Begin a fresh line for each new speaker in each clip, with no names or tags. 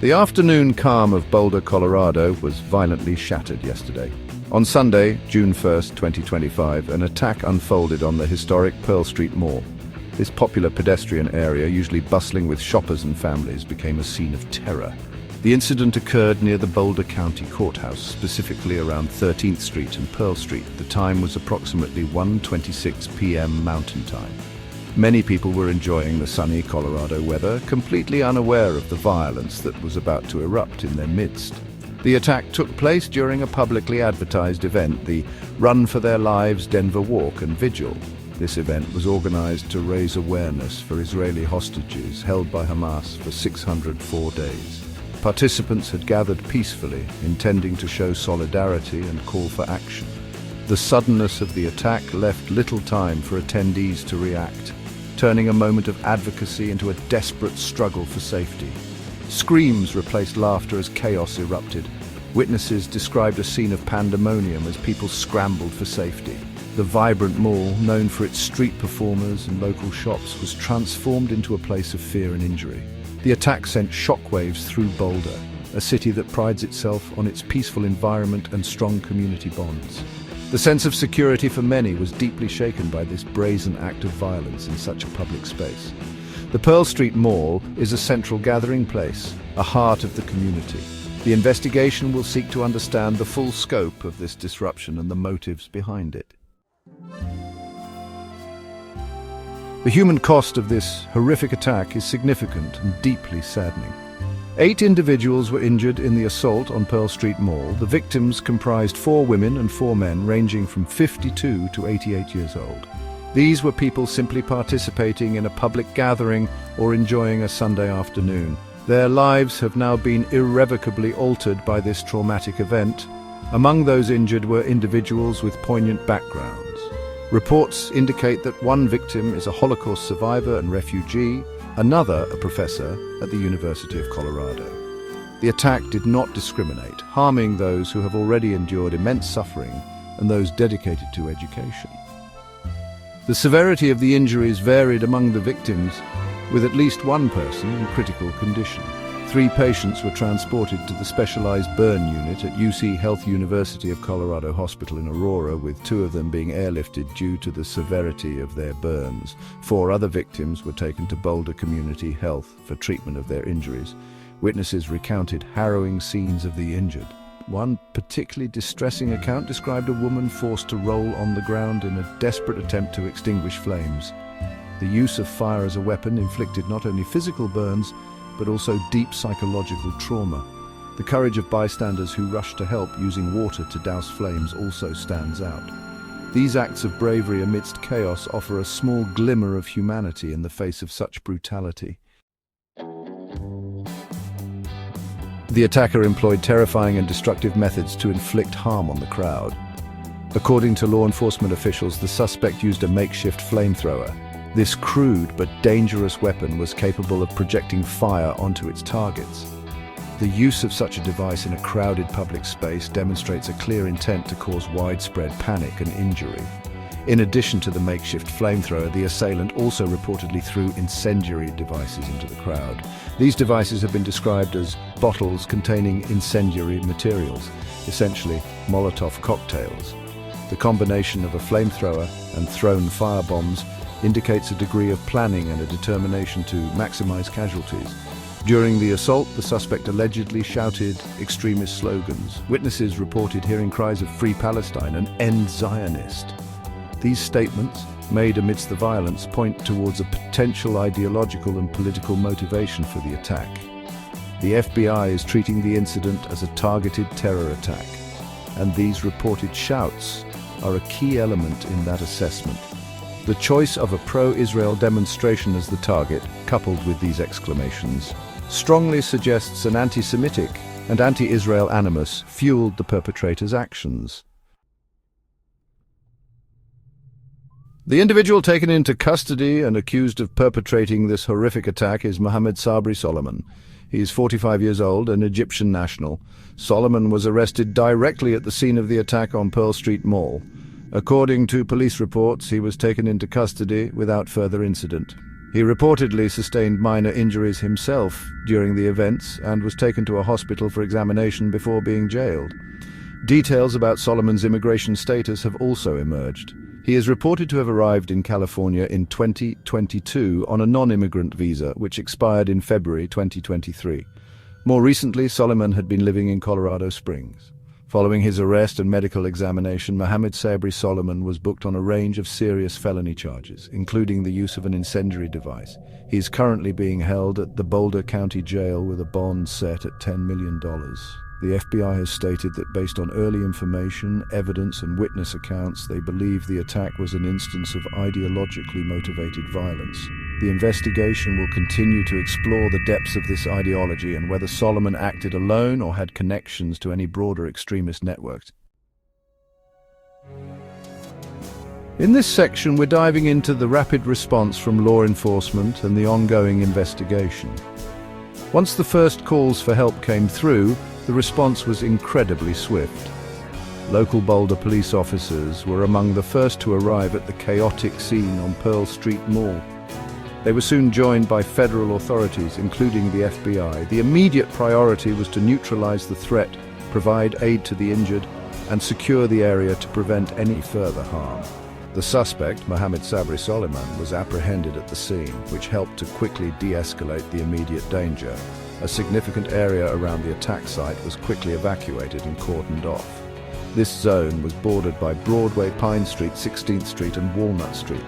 The afternoon calm of Boulder, Colorado was violently shattered yesterday. On Sunday, June 1st, 2025, an attack unfolded on the historic Pearl Street Mall. This popular pedestrian area, usually bustling with shoppers and families, became a scene of terror. The incident occurred near the Boulder County Courthouse, specifically around 13th Street and Pearl Street. The time was approximately 1:26 p.m. Mountain Time. Many people were enjoying the sunny Colorado weather, completely unaware of the violence that was about to erupt in their midst. The attack took place during a publicly advertised event, the Run for Their Lives Denver Walk and Vigil. This event was organized to raise awareness for Israeli hostages held by Hamas for 604 days. Participants had gathered peacefully, intending to show solidarity and call for action. The suddenness of the attack left little time for attendees to react, turning a moment of advocacy into a desperate struggle for safety. Screams replaced laughter as chaos erupted. Witnesses described a scene of pandemonium as people scrambled for safety. The vibrant mall, known for its street performers and local shops, was transformed into a place of fear and injury. The attack sent shockwaves through Boulder, a city that prides itself on its peaceful environment and strong community bonds. The sense of security for many was deeply shaken by this brazen act of violence in such a public space. The Pearl Street Mall is a central gathering place, a heart of the community. The investigation will seek to understand the full scope of this disruption and the motives behind it. The human cost of this horrific attack is significant and deeply saddening. 8 individuals were injured in the assault on Pearl Street Mall. The victims comprised 4 women and 4 men ranging from 52 to 88 years old. These were people simply participating in a public gathering or enjoying a Sunday afternoon. Their lives have now been irrevocably altered by this traumatic event. Among those injured were individuals with poignant backgrounds. Reports indicate that one victim is a Holocaust survivor and refugee, another a professor at the University of Colorado. The attack did not discriminate, harming those who have already endured immense suffering and those dedicated to education. The severity of the injuries varied among the victims, with at least one person in critical condition. 3 patients were transported to the specialized burn unit at UC Health University of Colorado Hospital in Aurora, with 2 of them being airlifted due to the severity of their burns. 4 other victims were taken to Boulder Community Health for treatment of their injuries. Witnesses recounted harrowing scenes of the injured. One particularly distressing account described a woman forced to roll on the ground in a desperate attempt to extinguish flames. The use of fire as a weapon inflicted not only physical burns, but also deep psychological trauma. The courage of bystanders who rushed to help using water to douse flames also stands out. These acts of bravery amidst chaos offer a small glimmer of humanity in the face of such brutality. The attacker employed terrifying and destructive methods to inflict harm on the crowd. According to law enforcement officials, the suspect used a makeshift flamethrower. This crude but dangerous weapon was capable of projecting fire onto its targets. The use of such a device in a crowded public space demonstrates a clear intent to cause widespread panic and injury. In addition to the makeshift flamethrower, the assailant also reportedly threw incendiary devices into the crowd. These devices have been described as bottles containing incendiary materials, essentially Molotov cocktails. The combination of a flamethrower and thrown firebombs indicates a degree of planning and a determination to maximize casualties. During the assault, the suspect allegedly shouted extremist slogans. Witnesses reported hearing cries of "Free Palestine" and "End Zionist." These statements, made amidst the violence, point towards a potential ideological and political motivation for the attack. The FBI is treating the incident as a targeted terror attack, and these reported shouts are a key element in that assessment. The choice of a pro-Israel demonstration as the target, coupled with these exclamations, strongly suggests an anti-Semitic and anti-Israel animus fueled the perpetrator's actions. The individual taken into custody and accused of perpetrating this horrific attack is Mohammed Sabri Solomon. He is 45 years old, an Egyptian national. Solomon was arrested directly at the scene of the attack on Pearl Street Mall. According to police reports, he was taken into custody without further incident. He reportedly sustained minor injuries himself during the events and was taken to a hospital for examination before being jailed. Details about Solomon's immigration status have also emerged. He is reported to have arrived in California in 2022 on a non-immigrant visa, which expired in February 2023. More recently, Solomon had been living in Colorado Springs. Following his arrest and medical examination, Mohammed Sabri Solomon was booked on a range of serious felony charges, including the use of an incendiary device. He is currently being held at the Boulder County Jail with a bond set at $10 million. The FBI has stated that based on early information, evidence and witness accounts, they believe the attack was an instance of ideologically motivated violence. The investigation will continue to explore the depths of this ideology and whether Solomon acted alone or had connections to any broader extremist networks. In this section, we're diving into the rapid response from law enforcement and the ongoing investigation. Once the first calls for help came through, the response was incredibly swift. Local Boulder police officers were among the first to arrive at the chaotic scene on Pearl Street Mall. They were soon joined by federal authorities, including the FBI. The immediate priority was to neutralize the threat, provide aid to the injured, and secure the area to prevent any further harm. The suspect, Mohammed Sabri Solomon, was apprehended at the scene, which helped to quickly de-escalate the immediate danger. A significant area around the attack site was quickly evacuated and cordoned off. This zone was bordered by Broadway, Pine Street, 16th Street and Walnut Street.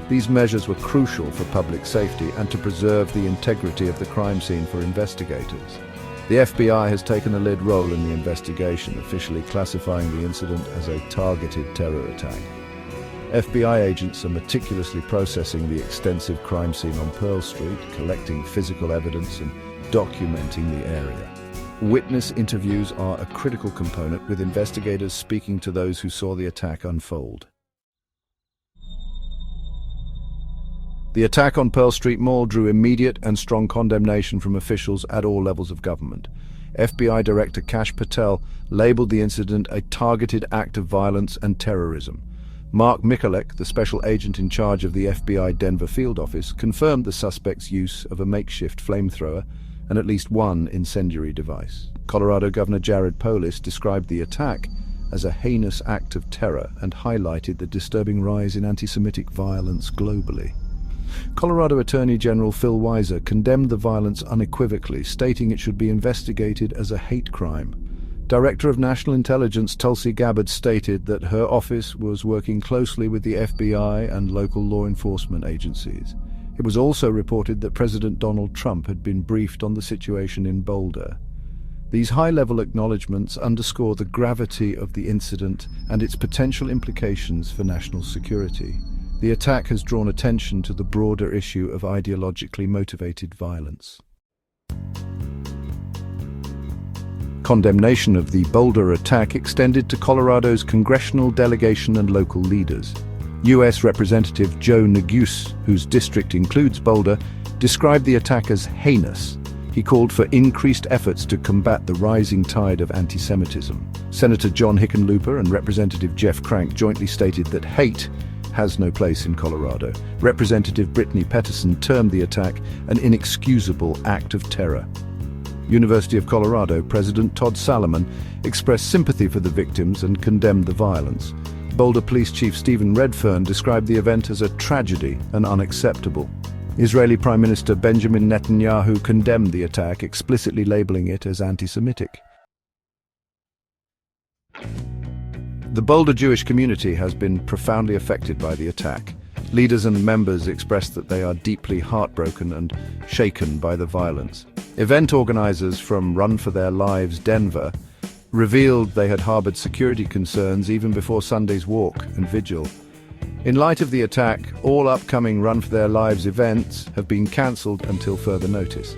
These measures were crucial for public safety and to preserve the integrity of the crime scene for investigators. The FBI has taken a lead role in the investigation, officially classifying the incident as a targeted terror attack. FBI agents are meticulously processing the extensive crime scene on Pearl Street, collecting physical evidence and documenting the area. Witness interviews are a critical component, with investigators speaking to those who saw the attack unfold. The attack on Pearl Street Mall drew immediate and strong condemnation from officials at all levels of government. FBI Director Kash Patel labeled the incident a targeted act of violence and terrorism. Mark Michalek, the special agent in charge of the FBI Denver field office, confirmed the suspect's use of a makeshift flamethrower and at least one incendiary device. Colorado Governor Jared Polis described the attack as a heinous act of terror and highlighted the disturbing rise in anti-Semitic violence globally. Colorado Attorney General Phil Weiser condemned the violence unequivocally, stating it should be investigated as a hate crime. Director of National Intelligence Tulsi Gabbard stated that her office was working closely with the FBI and local law enforcement agencies. It was also reported that President Donald Trump had been briefed on the situation in Boulder. These high-level acknowledgements underscore the gravity of the incident and its potential implications for national security. The attack has drawn attention to the broader issue of ideologically motivated violence. Condemnation of the Boulder attack extended to Colorado's congressional delegation and local leaders. U.S. Representative Joe Neguse, whose district includes Boulder, described the attack as heinous. He called for increased efforts to combat the rising tide of anti-Semitism. Senator John Hickenlooper and Representative Jeff Crank jointly stated that hate has no place in Colorado. Representative Brittany Petterson termed the attack an inexcusable act of terror. University of Colorado President Todd Salomon expressed sympathy for the victims and condemned the violence. Boulder Police Chief Stephen Redfern described the event as a tragedy and unacceptable. Israeli Prime Minister Benjamin Netanyahu condemned the attack, explicitly labeling it as anti-Semitic. The Boulder Jewish community has been profoundly affected by the attack. Leaders and members expressed that they are deeply heartbroken and shaken by the violence. Event organizers from Run for Their Lives Denver revealed they had harbored security concerns even before Sunday's walk and vigil. In light of the attack, all upcoming Run for Their Lives events have been cancelled until further notice.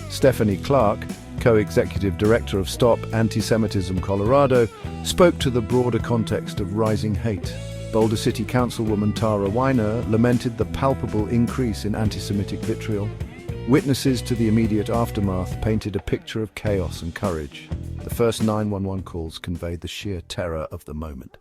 Stephanie Clark, co-executive director of Stop Anti-Semitism Colorado, spoke to the broader context of rising hate. Boulder City Councilwoman Tara Weiner lamented the palpable increase in anti-Semitic vitriol. Witnesses to the immediate aftermath painted a picture of chaos and courage. The first 911 calls conveyed the sheer terror of the moment.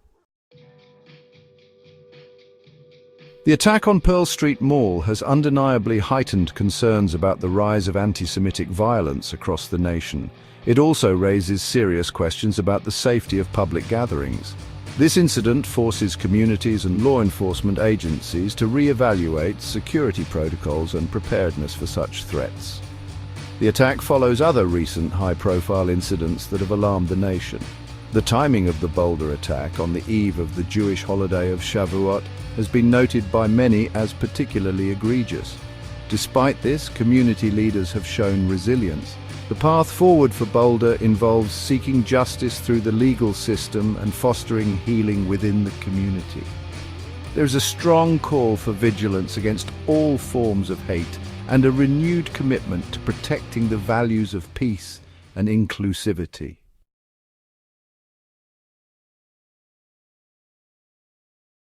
The attack on Pearl Street Mall has undeniably heightened concerns about the rise of anti-Semitic violence across the nation. It also raises serious questions about the safety of public gatherings. This incident forces communities and law enforcement agencies to re-evaluate security protocols and preparedness for such threats. The attack follows other recent high-profile incidents that have alarmed the nation. The timing of the Boulder attack on the eve of the Jewish holiday of Shavuot has been noted by many as particularly egregious. Despite this, community leaders have shown resilience. The path forward for Boulder involves seeking justice through the legal system and fostering healing within the community. There is a strong call for vigilance against all forms of hate and a renewed commitment to protecting the values of peace and inclusivity.